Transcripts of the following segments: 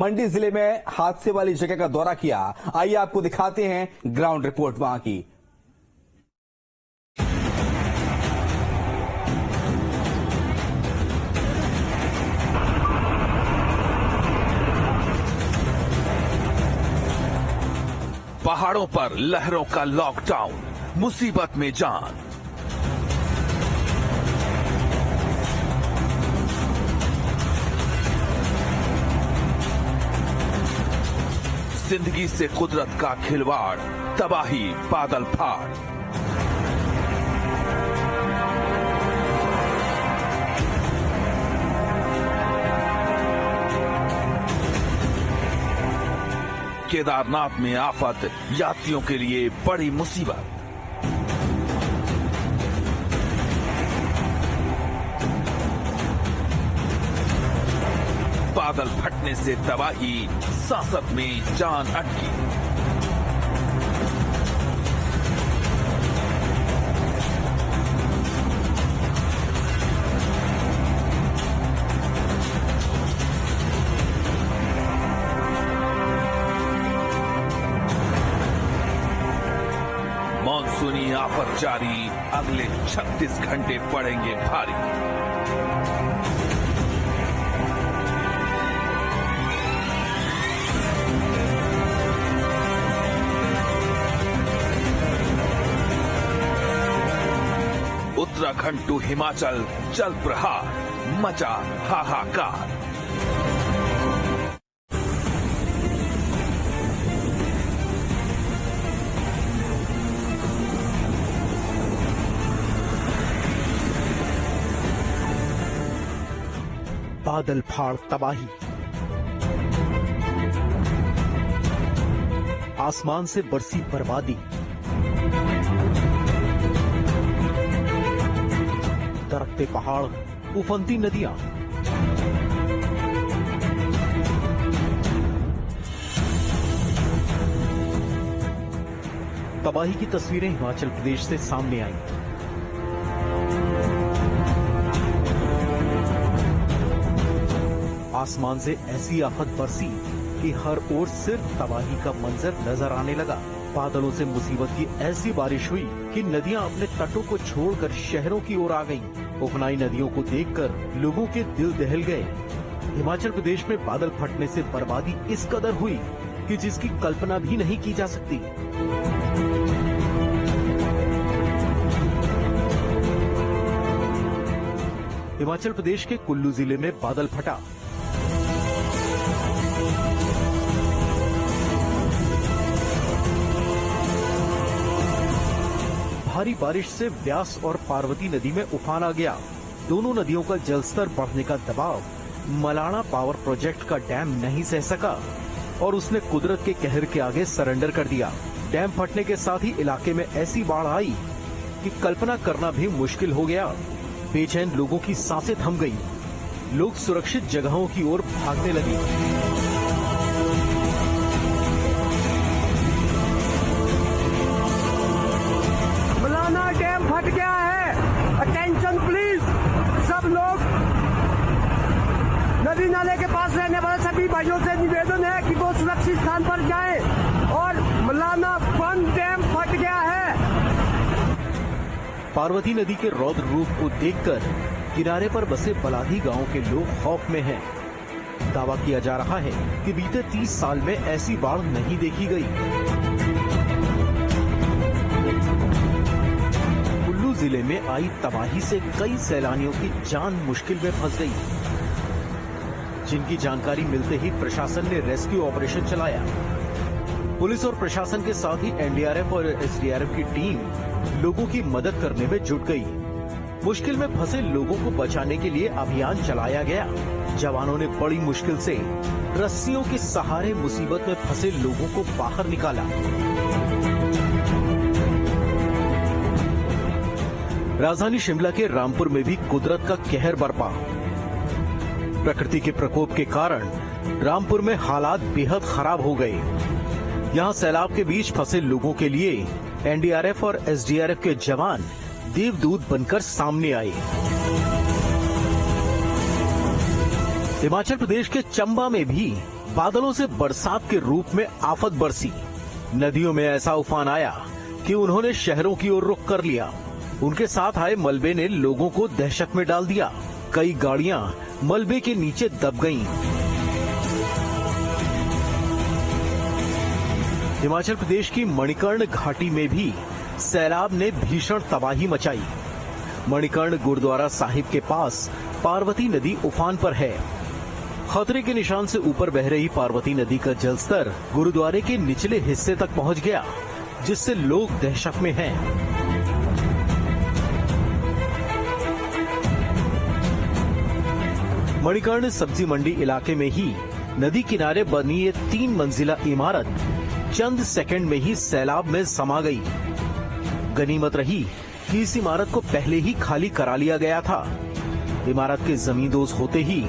मंडी जिले में हादसे वाली जगह का दौरा किया। आइए आपको दिखाते हैं ग्राउंड रिपोर्ट वहां की। पहाड़ों पर लहरों का लॉकडाउन, मुसीबत में जान। जिंदगी से कुदरत का खिलवाड़, तबाही, बादल फाड़। केदारनाथ में आफत, यात्रियों के लिए बड़ी मुसीबत। बादल फटने से तबाही, सांसत में जान अटकी। मानसूनी आफत जारी, अगले 36 घंटे पड़ेंगे भारी। उत्तराखंड टू हिमाचल जल प्रहार, मचा हाहाकार। बादल फाड़ तबाही, आसमान से बरसी बर्बादी। दरकते पहाड़, उफनती नदियां। तबाही की तस्वीरें हिमाचल प्रदेश से सामने आई। आसमान से ऐसी आफत बरसी कि हर ओर सिर्फ तबाही का मंजर नजर आने लगा। बादलों से मुसीबत की ऐसी बारिश हुई कि नदियां अपने तटों को छोड़कर शहरों की ओर आ गईं। उफनाई नदियों को देखकर लोगों के दिल दहल गए। हिमाचल प्रदेश में बादल फटने से बर्बादी इस कदर हुई कि जिसकी कल्पना भी नहीं की जा सकती। हिमाचल प्रदेश के कुल्लू जिले में बादल फटा। भारी बारिश से व्यास और पार्वती नदी में उफान आ गया। दोनों नदियों का जलस्तर बढ़ने का दबाव मलाणा पावर प्रोजेक्ट का डैम नहीं सह सका और उसने कुदरत के कहर के आगे सरेंडर कर दिया। डैम फटने के साथ ही इलाके में ऐसी बाढ़ आई कि कल्पना करना भी मुश्किल हो गया। बेचैन लोगों की सांसें थम गई। लोग सुरक्षित जगहों की ओर भागने लगे। मलाना डैम फट गया है। Attention please. सब लोग नदी नाले के पास रहने वाले सभी भाइयों से निवेदन है कि वो सुरक्षित स्थान पर जाएं और मलाना वन डैम फट गया है। पार्वती नदी के रौद्र रूप को देखकर किनारे पर बसे बलाधी गांव के लोग खौफ में हैं। दावा किया जा रहा है कि बीते 30 साल में ऐसी बाढ़ नहीं देखी गई। कुल्लू जिले में आई तबाही से कई सैलानियों की जान मुश्किल में फंस गई, जिनकी जानकारी मिलते ही प्रशासन ने रेस्क्यू ऑपरेशन चलाया। पुलिस और प्रशासन के साथ ही एनडीआरएफ और एसडीआरएफ की टीम लोगों की मदद करने में जुट गई। मुश्किल में फंसे लोगों को बचाने के लिए अभियान चलाया गया। जवानों ने बड़ी मुश्किल से रस्सियों के सहारे मुसीबत में फंसे लोगों को बाहर निकाला। राजधानी शिमला के रामपुर में भी कुदरत का कहर बरपा। प्रकृति के प्रकोप के कारण रामपुर में हालात बेहद खराब हो गए। यहां सैलाब के बीच फंसे लोगों के लिए एनडीआरएफ और एसडीआरएफ के जवान देवदूत बनकर सामने आए। हिमाचल प्रदेश के चंबा में भी बादलों से बरसात के रूप में आफत बरसी। नदियों में ऐसा उफान आया कि उन्होंने शहरों की ओर रुख कर लिया। उनके साथ आए मलबे ने लोगों को दहशत में डाल दिया। कई गाड़ियां मलबे के नीचे दब गईं। हिमाचल प्रदेश की मणिकर्ण घाटी में भी सैलाब ने भीषण तबाही मचाई। मणिकर्ण गुरुद्वारा साहिब के पास पार्वती नदी उफान पर है। खतरे के निशान से ऊपर बह रही पार्वती नदी का जलस्तर गुरुद्वारे के निचले हिस्से तक पहुंच गया, जिससे लोग दहशत में हैं। मणिकर्ण सब्जी मंडी इलाके में ही नदी किनारे बनी ये 3 मंजिला इमारत चंद सेकंड में ही सैलाब में समा गई। गनीमत रही कि इस इमारत को पहले ही खाली करा लिया गया था। इमारत के जमींदोज होते ही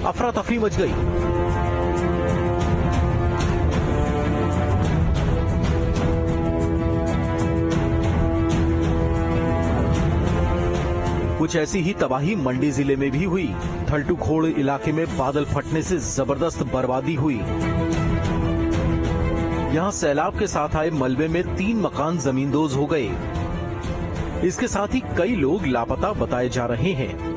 अफरा तफरी मच गई। कुछ ऐसी ही तबाही मंडी जिले में भी हुई। थल्टू खोड़ इलाके में बादल फटने से जबरदस्त बर्बादी हुई। यहां सैलाब के साथ आए मलबे में 3 मकान जमींदोज हो गए। इसके साथ ही कई लोग लापता बताए जा रहे हैं।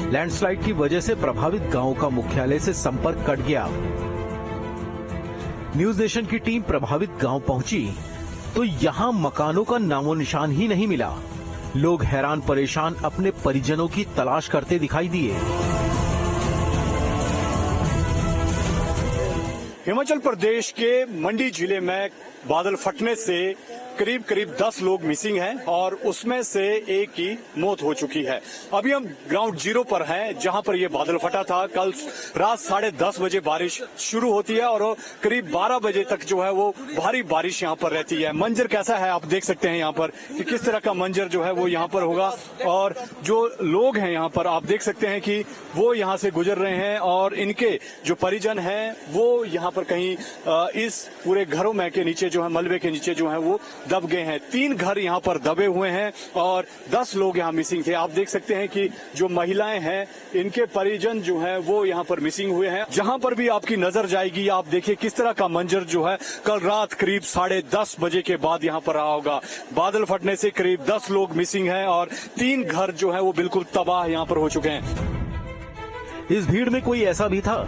लैंडस्लाइड की वजह से प्रभावित गांव का मुख्यालय से संपर्क कट गया। न्यूज नेशन की टीम प्रभावित गांव पहुंची तो यहां मकानों का नामो निशान ही नहीं मिला। लोग हैरान परेशान अपने परिजनों की तलाश करते दिखाई दिए। हिमाचल प्रदेश के मंडी जिले में बादल फटने से करीब 10 लोग मिसिंग हैं और उसमें से एक की मौत हो चुकी है। अभी हम ग्राउंड जीरो पर हैं, जहां पर ये बादल फटा था। कल रात 10:30 बजे बारिश शुरू होती है और करीब 12 बजे तक जो है वो भारी बारिश यहां पर रहती है। मंजर कैसा है आप देख सकते हैं यहां पर कि किस तरह का मंजर जो है वो यहां पर होगा। और जो लोग हैं यहां पर आप देख सकते हैं कि वो यहां से गुजर रहे हैं और इनके जो परिजन हैं वो यहां पर कहीं इस पूरे घरों में के नीचे जो है मलबे के नीचे जो है वो दब गए हैं। 3 घर यहां पर दबे हुए हैं और 10 लोग यहां मिसिंग थे। आप देख सकते हैं कि जो महिलाएं हैं इनके परिजन जो है वो यहां पर मिसिंग हुए हैं। जहां पर भी आपकी नजर जाएगी आप देखिए किस तरह का मंजर जो है कल रात करीब 10:30 बजे के बाद यहां पर रहा होगा। बादल फटने से करीब 10 लोग मिसिंग हैं और 3 घर जो है वो बिल्कुल तबाह यहां पर हो चुके हैं। इस भीड़ में कोई ऐसा भी था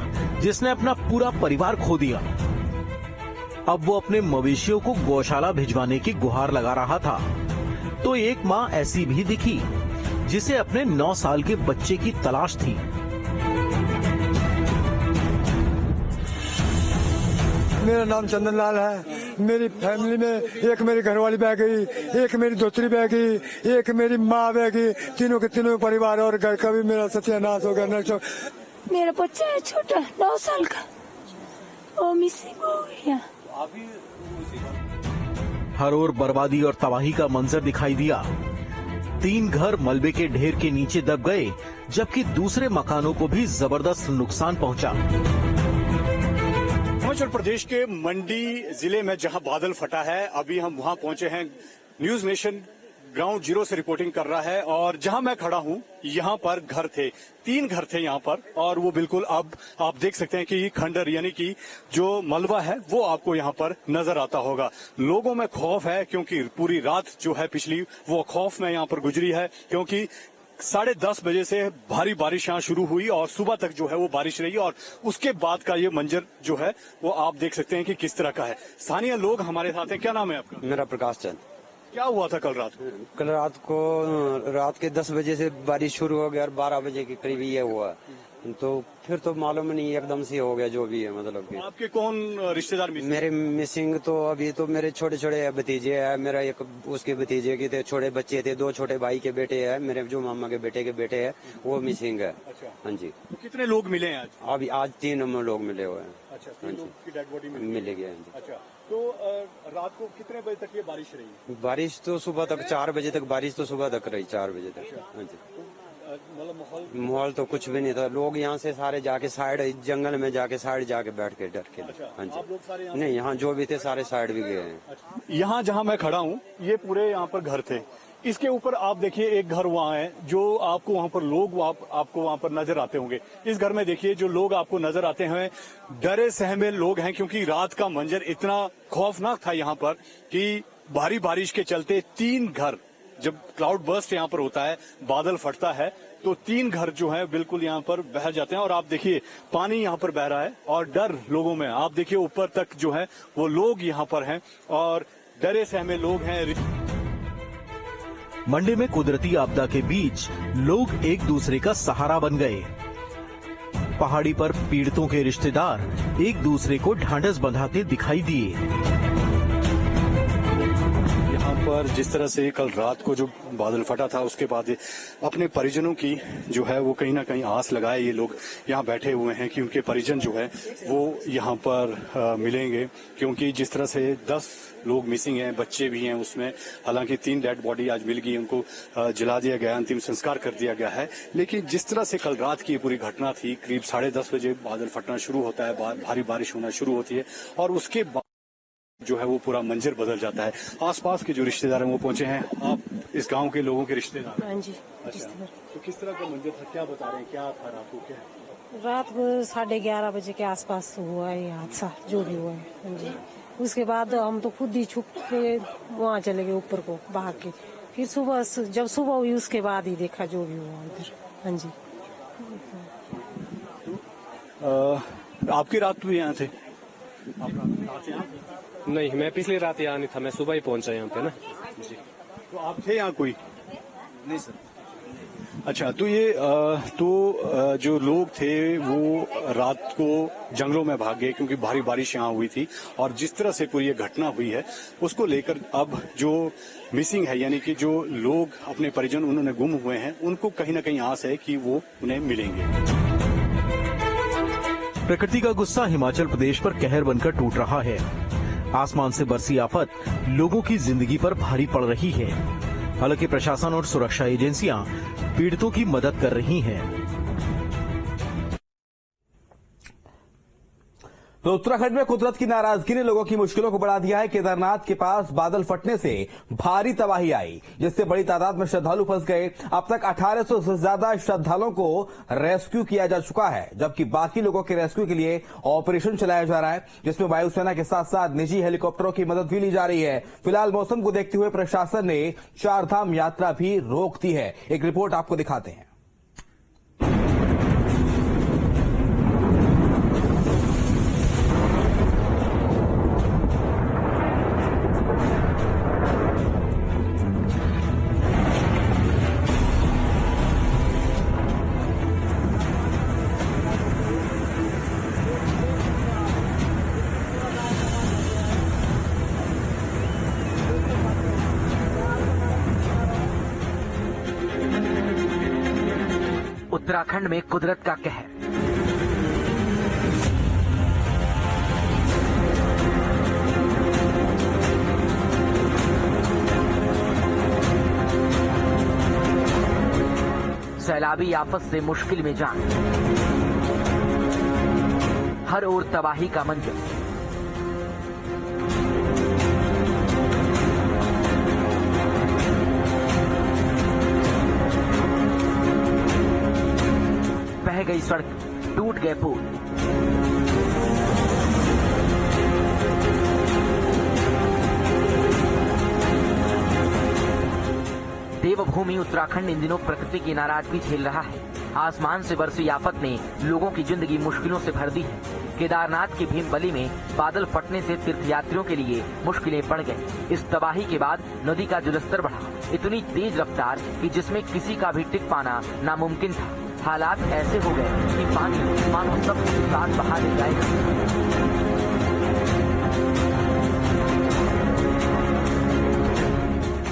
जिसने अपना पूरा परिवार खो दिया। अब वो अपने मवेशियों को गौशाला भिजवाने की गुहार लगा रहा था तो एक माँ ऐसी भी दिखी जिसे अपने 9 साल के बच्चे की तलाश थी। मेरा नाम चंदन लाल है। मेरी फैमिली में एक मेरी घरवाली बह गई, एक मेरी दोतरी बह गई, एक मेरी माँ बह गई। तीनों के तीनों परिवार और घर का भी मेरा सत्यानाश हो गया। मेरा बच्चा है छोटा 9 साल का, वो मिसिंग हो गया। हर ओर बर्बादी और तबाही का मंजर दिखाई दिया। 3 घर मलबे के ढेर के नीचे दब गए जबकि दूसरे मकानों को भी जबरदस्त नुकसान पहुंचा। हिमाचल प्रदेश के मंडी जिले में जहां बादल फटा है अभी हम वहां पहुंचे हैं। न्यूज नेशन ग्राउंड जीरो से रिपोर्टिंग कर रहा है और जहां मैं खड़ा हूं यहां पर घर थे, 3 घर थे यहां पर और वो बिल्कुल अब आप देख सकते हैं कि खंडर यानी कि जो मलबा है वो आपको यहां पर नजर आता होगा। लोगों में खौफ है क्योंकि पूरी रात जो है पिछली वो खौफ में यहां पर गुजरी है क्योंकि 10:30 बजे से भारी बारिश यहाँ शुरू हुई और सुबह तक जो है वो बारिश रही और उसके बाद का ये मंजर जो है वो आप देख सकते हैं कि किस तरह का है। स्थानीय लोग हमारे साथ हैं। क्या नाम है आपका? मेरा प्रकाश चंद। क्या हुआ था कल रात? कल रात के 10 बजे से बारिश शुरू हो गया और 12 बजे के करीब ये हुआ तो फिर तो मालूम नहीं एकदम से हो गया जो भी है। मतलब कि आपके कौन रिश्तेदार मिसिंग? मेरे मिसिंग तो अभी तो मेरे छोटे छोटे भतीजे है। मेरा एक उसके भतीजे के थे, छोटे बच्चे थे, 2 छोटे भाई के बेटे है, मेरे जो मामा के बेटे है वो मिसिंग है। अच्छा। हाँ जी। तो कितने लोग मिले हैं आज? आज 3 लोग मिले हुए हैं। अच्छा, 3 लोग की डेड बॉडी मिल गया। अच्छा, तो रात को कितने बजे तक ये बारिश रही? बारिश तो सुबह तक 4 बजे तक, बारिश तो सुबह तक रही 4 बजे तक। हाँ जी। माहौल तो कुछ भी नहीं था। लोग यहाँ से सारे जाके साइड जंगल में जाके साइड जाके बैठ के डर के। हाँ जी, नहीं यहाँ जो भी थे सारे साइड भी गए हैं। यहाँ जहाँ मैं खड़ा हूँ ये पूरे यहाँ पर घर थे। इसके ऊपर आप देखिए एक घर वहाँ है जो आपको वहाँ पर लोग आपको वहाँ पर नजर आते होंगे। इस घर में देखिए जो लोग आपको नजर आते हैं डरे सहमे लोग हैं, क्योंकि रात का मंजर इतना खौफनाक था यहाँ पर कि भारी बारिश के चलते 3 घर, जब क्लाउड बर्स्ट यहाँ पर होता है, बादल फटता है, तो 3 घर जो है बिल्कुल यहाँ पर बह जाते हैं। और आप देखिए पानी यहाँ पर बह रहा है और डर लोगों में, आप देखिए ऊपर तक जो है वो लोग यहाँ पर हैं और डरे सहमे लोग हैं। मंडी में कुदरती आपदा के बीच लोग एक दूसरे का सहारा बन गए। पहाड़ी पर पीड़ितों के रिश्तेदार एक दूसरे को ढांढस बंधाते दिखाई दिए। यहाँ पर जिस तरह से कल रात को जो बादल फटा था उसके बाद अपने परिजनों की जो है वो कहीं ना कहीं आस लगाए ये लोग यहाँ बैठे हुए हैं कि उनके परिजन जो है वो यहाँ पर मिलेंगे, क्योंकि जिस तरह से 10 लोग मिसिंग हैं, बच्चे भी हैं उसमें। हालांकि 3 डेड बॉडी आज मिल गई, उनको जला दिया गया, अंतिम संस्कार कर दिया गया है। लेकिन जिस तरह से कल रात की पूरी घटना थी, करीब 10:30 बजे बादल फटना शुरू होता है, भारी बारिश होना शुरू होती है और उसके बाद जो है वो पूरा मंजर बदल जाता है। आसपास के जो रिश्तेदार हैं वो पहुंचे हैं। आप इस गांव के लोगों के रिश्तेदार? हाँ जी। अच्छा, तो किस तरह का मंजर था, क्या बता रहे हैं, क्या था रात को? क्या रात को 11:30 बजे के आसपास हुआ है ये हादसा जो भी हुआ है। हाँ जी, उसके बाद हम तो खुद ही छुप के वहाँ चले गए ऊपर को भाग के। फिर जब सुबह हुई उसके बाद ही देखा जो भी हुआ उधर। हाँ जी। आपकी रात भी यहाँ थे? नहीं, मैं पिछली रात यहाँ नहीं था, मैं सुबह ही पहुंचा यहाँ पे ना जी। तो आप थे यहाँ कोई? नहीं सर। अच्छा, तो ये जो लोग थे वो रात को जंगलों में भाग गए क्योंकि भारी बारिश यहाँ हुई थी। और जिस तरह से पूरी ये घटना हुई है उसको लेकर अब जो मिसिंग है, यानी कि जो लोग अपने परिजन उन्होंने गुम हुए हैं, उनको कहीं ना कहीं आस है कि वो उन्हें मिलेंगे। प्रकृति का गुस्सा हिमाचल प्रदेश पर कहर बनकर टूट रहा है। आसमान से बरसी आफत लोगों की जिंदगी पर भारी पड़ रही है। हालांकि प्रशासन और सुरक्षा एजेंसियां पीड़ितों की मदद कर रही हैं। तो उत्तराखंड में कुदरत की नाराजगी ने लोगों की मुश्किलों को बढ़ा दिया है। केदारनाथ के पास बादल फटने से भारी तबाही आई, जिससे बड़ी तादाद में श्रद्धालु फंस गए। अब तक 1800 से ज्यादा श्रद्धालुओं को रेस्क्यू किया जा चुका है, जबकि बाकी लोगों के रेस्क्यू के लिए ऑपरेशन चलाया जा रहा है, जिसमें वायुसेना के साथ साथ निजी हेलीकॉप्टरों की मदद भी ली जा रही है। फिलहाल मौसम को देखते हुए प्रशासन ने 4 धाम यात्रा भी रोक दी है। एक रिपोर्ट आपको दिखाते हैं। उत्तराखंड में कुदरत का कहर। सैलाबी आफत से मुश्किल में जान, हर ओर तबाही का मंजर। बह गई सड़क, टूट गए पुल। देवभूमि उत्तराखंड इन दिनों प्रकृति की नाराजगी झेल रहा है। आसमान से बरसी आफत ने लोगों की जिंदगी मुश्किलों से भर दी है। केदारनाथ की भीमबली में बादल फटने से तीर्थयात्रियों के लिए मुश्किलें बढ़ गई। इस तबाही के बाद नदी का जलस्तर बढ़ा, इतनी तेज रफ्तार कि जिसमें किसी का भी टिक पाना नामुमकिन था। हालात ऐसे हो गए कि पानी मानो सब कुछ साथ बहा ले जाएगा।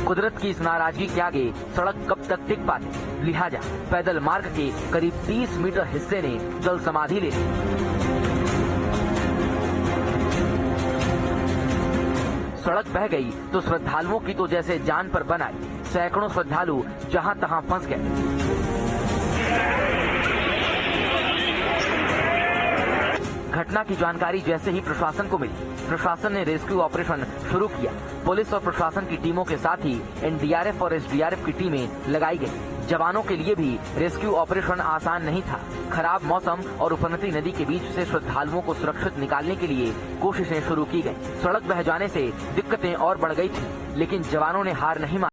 कुदरत की इस नाराजगी के आगे सड़क कब तक टिक पाती, लिहाजा पैदल मार्ग के करीब 30 मीटर हिस्से ने जल समाधि ले ली। सड़क बह गई तो श्रद्धालुओं की तो जैसे जान पर बन आई। सैकड़ों श्रद्धालु जहां तहां फंस गए। घटना की जानकारी जैसे ही प्रशासन को मिली, प्रशासन ने रेस्क्यू ऑपरेशन शुरू किया। पुलिस और प्रशासन की टीमों के साथ ही एनडीआरएफ और एसडीआरएफ की टीमें लगाई गई। जवानों के लिए भी रेस्क्यू ऑपरेशन आसान नहीं था। खराब मौसम और उफनती नदी के बीच से श्रद्धालुओं को सुरक्षित निकालने के लिए कोशिशें शुरू की गई। सड़क बह जाने से दिक्कतें और बढ़ गई थी, लेकिन जवानों ने हार नहीं मानी।